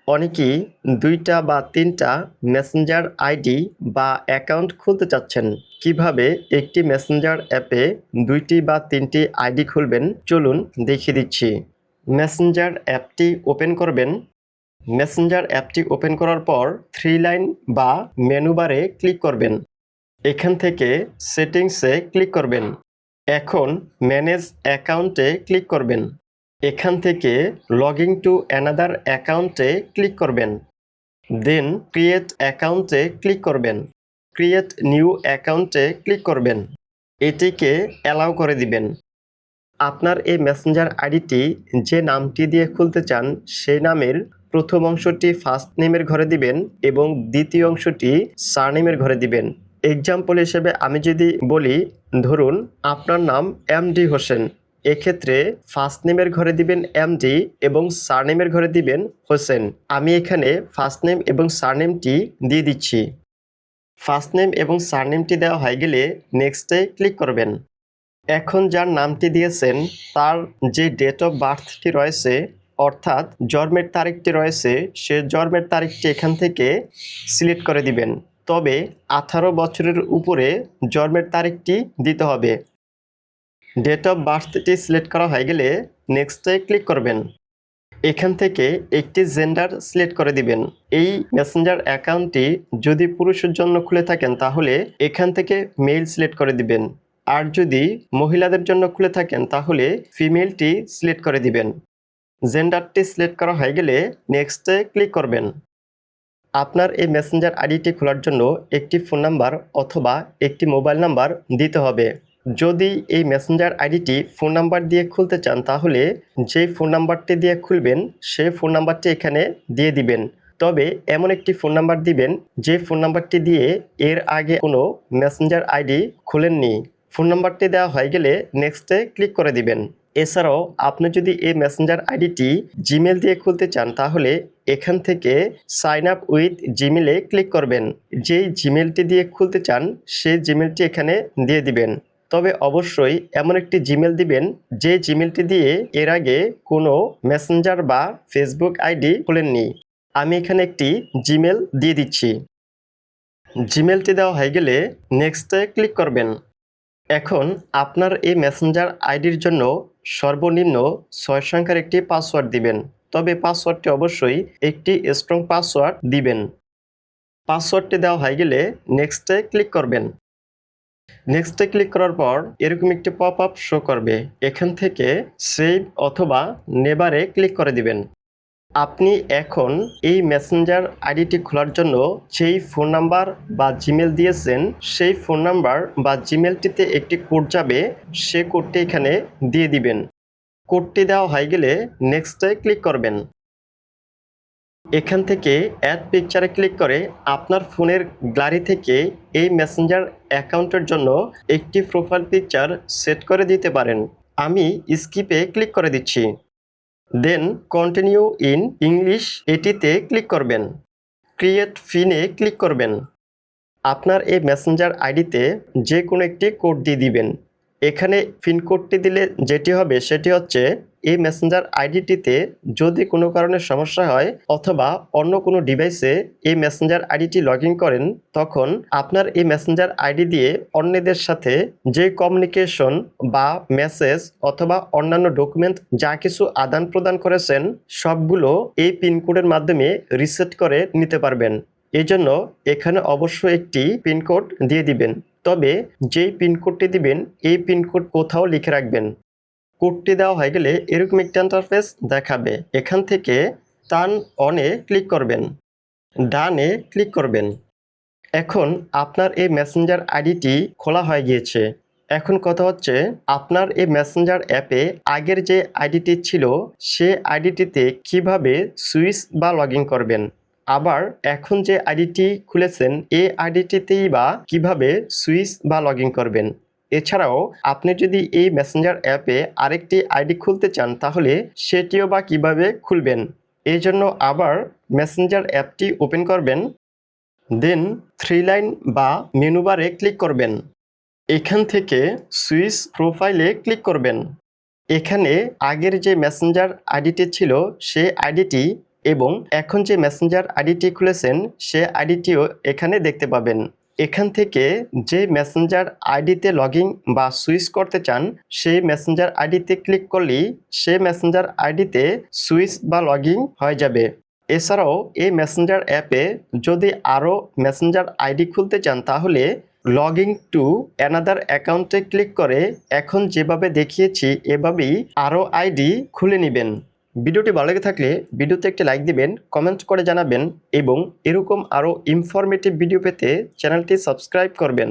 অনেকেই ২টা বা ৩টা মেসেঞ্জার আইডি বা অ্যাকাউন্ট খুলতে চাচ্ছেন। কিভাবে একটি মেসেঞ্জার অ্যাপে ২টি বা ৩টি আইডি খুলবেন চলুন দেখিয়ে দিচ্ছি। মেসেঞ্জার অ্যাপটি ওপেন করবেন। মেসেঞ্জার অ্যাপটি ওপেন করার পর 3 লাইন বা মেনু বারে ক্লিক করবেন। এখান থেকে সেটিংসে ক্লিক করবেন। এখন ম্যানেজ অ্যাকাউন্টে ক্লিক করবেন। এখান থেকে লগইন টু অ্যানাদার অ্যাকাউন্টে ক্লিক করবেন। দেন ক্রিয়েট অ্যাকাউন্টে ক্লিক করবেন। ক্রিয়েট নিউ অ্যাকাউন্টে ক্লিক করবেন। এটিকে অ্যালাউ করে দিবেন। আপনার এই মেসেঞ্জার আইডিটি যে নামটি দিয়ে খুলতে চান সেই নামের প্রথম অংশটি ফার্স্ট নেমের ঘরে দিবেন এবং দ্বিতীয় অংশটি সারনেমের ঘরে দিবেন। এক্সাম্পল হিসেবে আমি যদি বলি, ধরুন আপনার নাম এমডি হোসেন, এক্ষেত্রে ফার্স্ট নেমের ঘরে দিবেন এমডি এবং সারনেমের ঘরে দিবেন হোসেন। আমি এখানে ফার্স্ট নেম এবং সারনেমটি দিয়ে দিচ্ছি। ফার্স্ট নেম এবং সারনেমটি দেওয়া হয়ে গেলে নেক্সটে ক্লিক করবেন। এখন যার নামটি দিয়েছেন তার যে ডেট অফ বার্থটি রয়েছে, অর্থাৎ জন্মের তারিখটি রয়েছে, সে জন্মের তারিখটি এখান থেকে সিলেক্ট করে দিবেন। তবে 18 বছরের উপরে জন্মের তারিখটি দিতে হবে। ডেট অফ বার্থটি সিলেক্ট করা হয়ে গেলে নেক্সটে ক্লিক করবেন। এখান থেকে একটি জেন্ডার সিলেক্ট করে দিবেন। এই মেসেঞ্জার অ্যাকাউন্টটি যদি পুরুষের জন্য খুলে থাকেন তাহলে এখান থেকে মেল সিলেক্ট করে দিবেন, আর যদি মহিলাদের জন্য খুলে থাকেন তাহলে ফিমেলটি সিলেক্ট করে দিবেন। জেন্ডারটি সিলেক্ট করা হয়ে গেলে নেক্সটে ক্লিক করবেন। আপনার এই মেসেঞ্জার আইডিটি খোলার জন্য একটি ফোন নাম্বার অথবা একটি মোবাইল নাম্বার দিতে হবে। যদি এই মেসেঞ্জার আইডিটি ফোন নাম্বার দিয়ে খুলতে চান তাহলে যেই ফোন নাম্বারটি দিয়ে খুলবেন সেই ফোন নাম্বারটি এখানে দিয়ে দিবেন। তবে এমন একটি ফোন নাম্বার দিবেন যে ফোন নাম্বারটি দিয়ে এর আগে কোনো মেসেঞ্জার আইডি খোলেননি। ফোন নাম্বারটি দেওয়া হয়ে গেলে নেক্সটে ক্লিক করে দিবেন। এছাড়াও আপনি যদি এই মেসেঞ্জার আইডিটি জিমেল দিয়ে খুলতে চান তাহলে এখান থেকে সাইন আপ উইথ জিমেলে ক্লিক করবেন। যেই জিমেলটি দিয়ে খুলতে চান সেই জিমেলটি এখানে দিয়ে দিবেন। তবে অবশ্যই এমন একটি জিমেল দিবেন যে জিমেলটি দিয়ে এর আগে কোনো মেসেঞ্জার বা ফেসবুক আইডি খোলেননি। আমি এখানে একটি জিমেল দিয়ে দিচ্ছি। জিমেলটি দেওয়া হয়ে গেলে নেক্সটে ক্লিক করবেন। এখন আপনার এই মেসেঞ্জার আইডির জন্য সর্বনিম্ন 6 সংখ্যার একটি পাসওয়ার্ড দিবেন। তবে পাসওয়ার্ডটি অবশ্যই একটি স্ট্রং পাসওয়ার্ড দিবেন। পাসওয়ার্ডটি দেওয়া হয়ে গেলে নেক্সটে ক্লিক করবেন। নেক্সটে ক্লিক করার পর এরকম একটি পপ আপ শো করবে। এখান থেকে সেভ অথবা নেভারে ক্লিক করে দিবেন। আপনি এখন এই মেসেঞ্জার আইডিটি খোলার জন্য যেই ফোন নাম্বার বা জিমেল দিয়েছেন সেই ফোন নাম্বার বা জিমেলটিতে একটি কোড যাবে, সে কোডটি এখানে দিয়ে দিবেন। কোডটি দেওয়া হয়ে গেলে নেক্সটে ক্লিক করবেন। এখান থেকে অ্যাড পিকচারে ক্লিক করে আপনার ফোনের গ্যালারি থেকে এই মেসেঞ্জার অ্যাকাউন্টের জন্য একটি প্রোফাইল পিকচার সেট করে দিতে পারেন। আমি স্কিপে ক্লিক করে দিচ্ছি। দেন কন্টিনিউ ইন ইংলিশ এটিতে ক্লিক করবেন। ক্রিয়েট পিনে ক্লিক করবেন। আপনার এই মেসেঞ্জার আইডিতে যে কোনো একটি কোড দিয়ে দিবেন। এখানে পিন কোডটি দিলে যেটি হবে সেটি হচ্ছে এই মেসেঞ্জার আইডিটিতে যদি কোনো কারণে সমস্যা হয় অথবা অন্য কোনো ডিভাইসে এই মেসেঞ্জার আইডিটি লগ ইন করেন, তখন আপনার এই মেসেঞ্জার আইডি দিয়ে অন্যদের সাথে যে কমিউনিকেশন বা মেসেজ অথবা অন্যান্য ডকুমেন্ট যা কিছু আদান প্রদান করেছেন সবগুলো এই পিনকোডের মাধ্যমে রিসেট করে নিতে পারবেন। এজন্য এখানে অবশ্যই একটি পিনকোড দিয়ে দিবেন। তবে যেই পিনকোডটি দিবেন এই পিনকোড কোথাও লিখে রাখবেন। কোডটি দেওয়া হয়ে গেলে এরকম একটি ইন্টারফেস দেখাবে। এখান থেকে টার্ন অনে ক্লিক করবেন, ডানে ক্লিক করবেন। এখন আপনার এই মেসেঞ্জার আইডিটি খোলা হয়ে গিয়েছে। এখন কথা হচ্ছে আপনার এই মেসেঞ্জার অ্যাপে আগের যে আইডিটি ছিল সে আইডিটিতে কিভাবে সুইচ বা লগ ইন করবেন। আবার এখন যে আইডিটি খুলেছেন এই আইডিটিতেই বা কিভাবে সুইচ বা লগ ইন করবেন। এছাড়াও আপনি যদি এই মেসেঞ্জার অ্যাপে আরেকটি আইডি খুলতে চান তাহলে সেটিও বা কিভাবে খুলবেন। এই জন্য আবার মেসেঞ্জার অ্যাপটি ওপেন করবেন। দেন 3 লাইন বা মেনু বারে ক্লিক করবেন। এখান থেকে সুইচ প্রোফাইলে ক্লিক করবেন। এখানে আগের যে মেসেঞ্জার আইডিটি ছিল সেই আইডিটি এবং এখন যে মেসেঞ্জার আইডিটি খুলেছেন সে আইডিটিও এখানে দেখতে পাবেন। এখান থেকে যে মেসেঞ্জার আইডিতে লগইন বা সুইচ করতে চান সেই মেসেঞ্জার আইডিতে ক্লিক করলেই সে মেসেঞ্জার আইডিতে সুইচ বা লগইন হয়ে যাবে। এছাড়াও এই মেসেঞ্জার অ্যাপে যদি আরও মেসেঞ্জার আইডি খুলতে চান তাহলে লগইন টু অ্যানাদার অ্যাকাউন্টে ক্লিক করে এখন যেভাবে দেখিয়েছি এভাবেই আরও আইডি খুলে নেবেন। ভিডিওটি ভালো লেগে থাকলে ভিডিওতে একটি লাইক দিবেন, কমেন্ট করে জানাবেন এবং এরকম আরও ইনফরমেটিভ ভিডিও পেতে চ্যানেলটি সাবস্ক্রাইব করবেন।